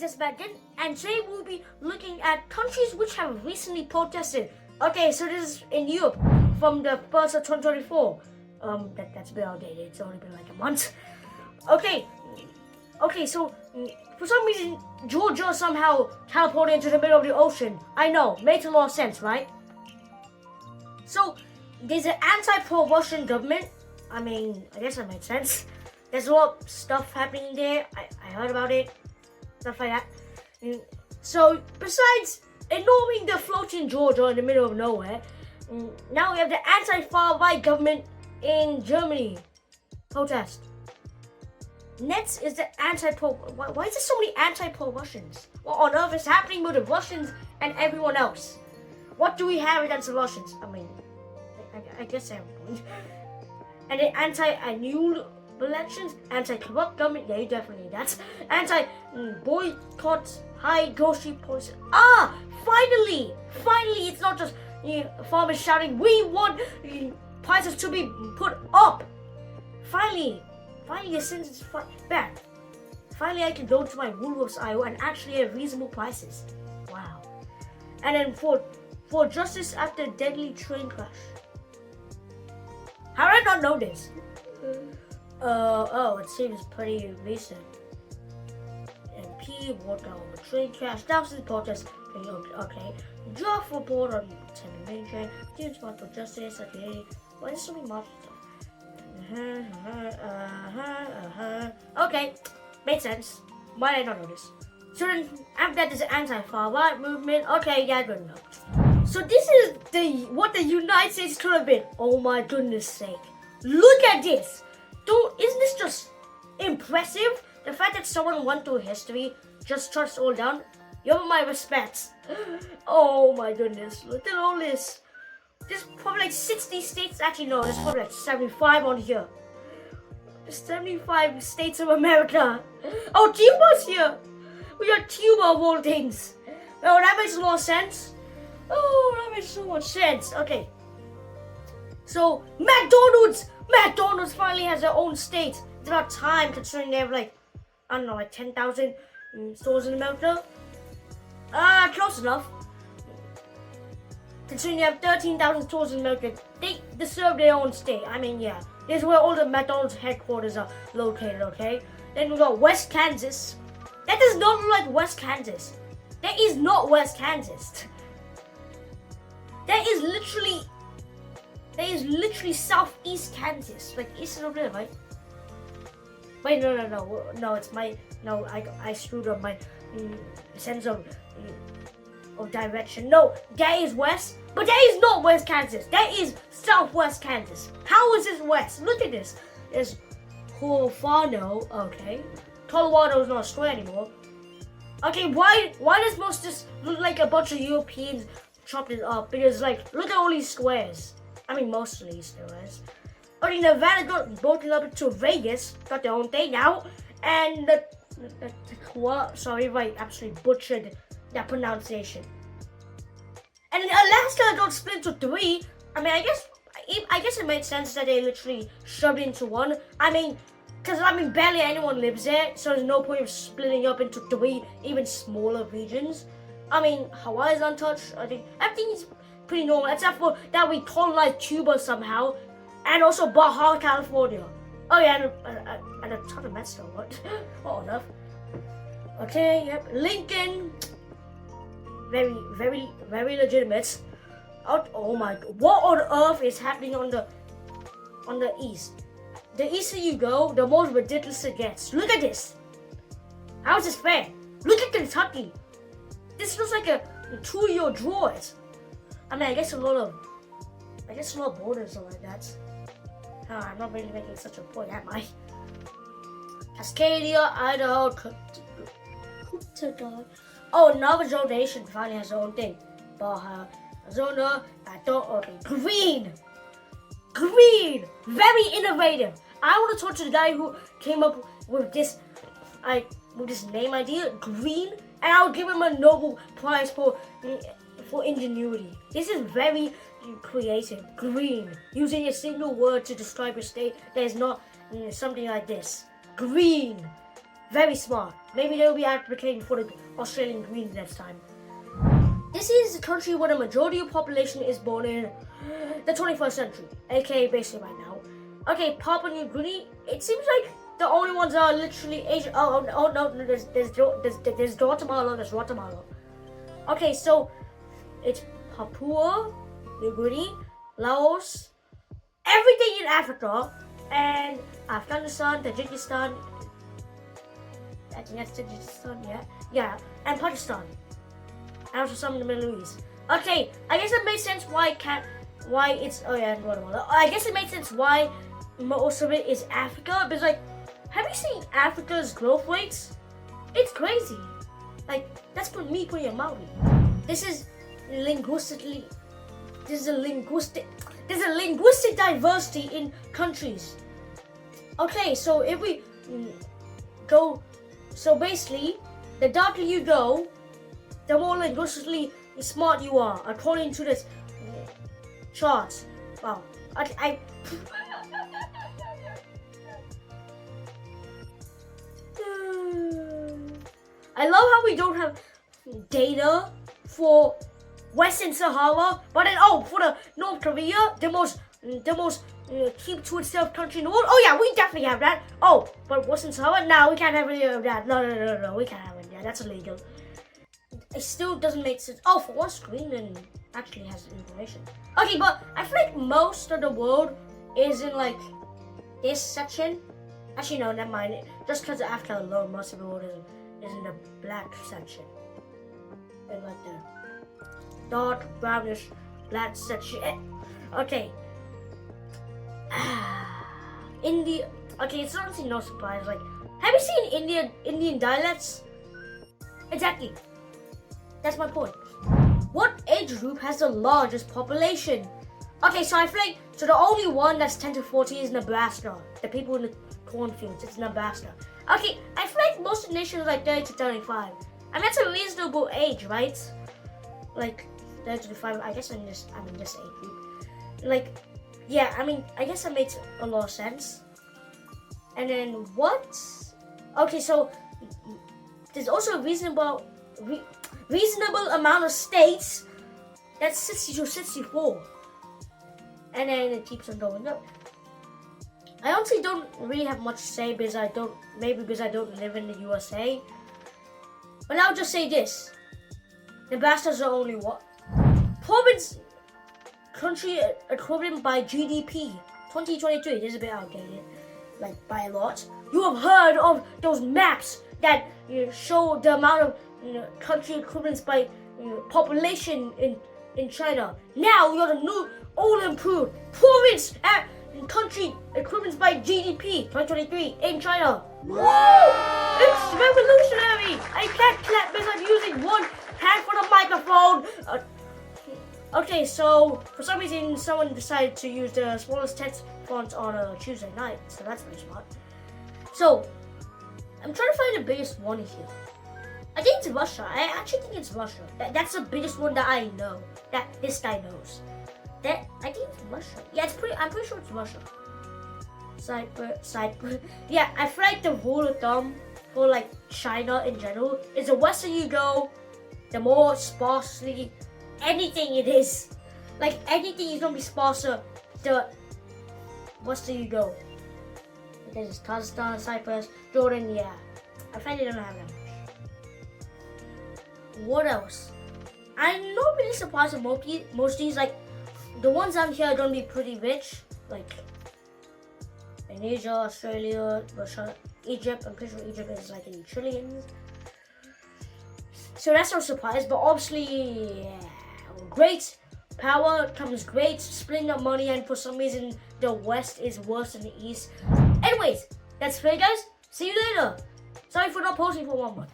it's just back in, and today we'll be looking at countries which have recently protested. Okay, so this is in Europe from the 1st of 2024. That's a bit outdated. It's only been like a month. Okay, so for some reason Georgia somehow teleported into the middle of the ocean. I know, makes a lot of sense, right? So there's an anti-pro-Russian government. I mean, I guess that makes sense. There's a lot of stuff happening there. I heard about it, stuff like that. So besides ignoring the floating Georgia in the middle of nowhere, now we have the anti-far-right government in Germany protest. Next is the anti-pro. Why is there so many anti-pro-Russians? What on earth is happening with the Russians and everyone else? What do we have against the Russians? I mean, I guess everyone. And the anti-annual elections, anti-corrupt government. Yeah, definitely that's anti-boycott, high grocery prices. Finally, it's not just farmers shouting, "We want prices to be put up." Finally, the sentence is back. Finally, I can go to my Woolworths aisle and actually have reasonable prices. Wow. And then for justice after deadly train crash. How did I not know this? It seems pretty recent. MP walked out of a train crash. Thousands of protests. Okay. Draft report on main train. Students want for justice. Okay. Why is so many marches? Okay, makes sense. Why did I not know this? So then, after that, there's an anti-far-right movement. Okay, yeah, good enough. So this is what the United States could have been. Oh my goodness sake! Look at this. Isn't this just impressive? The fact that someone went through history just shuts all down. You have my respects. Oh my goodness! Look at all this. There's probably like 60 states. Actually, no, there's probably like 75 on here. There's 75 states of America. Oh, Cuba's here. We got Cuba of all things. Oh, that makes a lot of sense. Oh, that makes so much sense. Okay. So, McDonald's finally has their own state. It's about time considering they have like, I don't know, like 10,000 stores in America. Close enough. Considering they have 13,000 stores in America, they deserve their own state. I mean, yeah. This is where all the McDonald's headquarters are located, okay? Then we got West Kansas. That does not look like West Kansas. That is not West Kansas. That is literally southeast Kansas. Like, east of there, right? Wait, no, it's my... No, I screwed up my sense of direction. No, that is west, but that is not West Kansas. That is southwest Kansas. How is this west? Look at this. There's Colorado. Okay, Colorado is not a square anymore. Okay, why does most just look like a bunch of Europeans chopped it up? Because like, look at all these squares. I mean, most of these squares. Okay, Nevada got broken up into Vegas. Got their own thing now, and sorry if I absolutely butchered that pronunciation. And Alaska got split into 3. I mean, I guess it makes sense that they literally shoved it into 1. I mean, because barely anyone lives there, so there's no point of splitting up into 3 even smaller regions. I mean, Hawaii is untouched. I think everything is pretty normal, except for that we colonized Cuba somehow, and also Baja California. Oh yeah, and a ton of Mexico. What on earth? Okay, yep. Lincoln. Very, very, very legitimate. Oh my God. What on earth is happening on the east? The easter you go, the more ridiculous it gets. Look at this. How is this fair? Look at Kentucky. This looks like a 2-year drawers. I mean, I guess a lot of borders are like that. I'm not really making such a point, am I? Cascadia, Idaho, Oh, Navajo Nation finally has their own thing. Baja, Arizona, Green! Very innovative. I want to talk to the guy who came up with this name idea, Green, and I'll give him a Nobel Prize for ingenuity. This is very creative. Green. Using a single word to describe a state that is not something like this. Green. Very smart. Maybe they'll be advocating for the Australian Greens next time. This is the country where the majority of population is born in the 21st century, aka basically right now. Okay, Papua New Guinea. It seems like the only ones are literally Asian. Oh no, there's Guatemala. There's Guatemala. Okay, so it's Papua New Guinea, Laos, everything in Africa, and Afghanistan, Tajikistan. I think that's Tajikistan, yeah, and Pakistan, and also some in the Middle East. Okay, I guess it makes sense why it's and Guatemala. I guess it makes sense why most of it is Africa, because like, have you seen Africa's growth rates? It's crazy. Like, that's me putting it mildly. This is linguistically. There's a linguistic diversity in countries. Okay, so if we go, so basically, the darker you go, the more linguistically smart you are, according to this chart. Wow. I love how we don't have data for Western Sahara, but then for the North Korea, the most keep to itself country in the world. Oh yeah, we definitely have that. Oh, but Western Sahara? No, we can't have any of that. No, we can't have any of that. That's illegal. It still doesn't make sense. Oh, for once, Greenland actually has information. Okay, but I feel like most of the world is in like this section. Actually, no, never mind. Just because of Africa alone, most of the world is in the black section. In like the dark brownish black section. Okay. India. Okay, it's honestly no surprise. Like, have you seen Indian dialects? Exactly. That's my point. What age group has the largest population? Okay, so I feel like the only one that's 10 to 40 is Nebraska. The people in the cornfields, it's Nebraska. Okay, I feel like most of the nations are like 30 to 35. And that's a reasonable age, right? Like 30 to 35. I guess I'm in this age group. Like, yeah, I mean, I guess that makes a lot of sense. And then what? Okay, so there's also a reasonable amount of states. That's 60 to 64. And then it keeps on going up. I honestly don't really have much to say because I don't live in the USA. But I'll just say this. Nebraska's the only one. Province country equivalent by GDP 2023. This is a bit outdated, like by a lot. You have heard of those maps that show the amount of country equivalents by population in China. Now we got a new, all improved province and country equivalents by GDP 2023 in China. Whoa! It's revolutionary! I can't clap because I'm using one hand for the microphone. Okay, so for some reason someone decided to use the smallest text font on a Tuesday night, so that's very smart. So I'm trying to find the biggest one here. I think it's Russia. I actually think it's Russia. That's the biggest one that I know. That this guy knows. I think it's Russia. Yeah, I'm pretty sure it's Russia. Cyprus. Yeah, I feel like the rule of thumb for like China in general is the western you go, the more sparsely anything it is. Like anything is gonna be sparser the western you go. There's Kazakhstan, Cyprus, Jordan. Yeah, I find they don't have that much. What else? I'm not really surprised at most of these, like the ones down here are gonna be pretty rich, like Indonesia, Australia, Russia, Egypt. I'm pretty sure Egypt is like in trillions. So that's no surprise, but obviously, yeah, great power comes great splitting up money, and for some reason the West is worse than the East. Anyways, that's it, guys. See you later. Sorry for not posting for 1 month.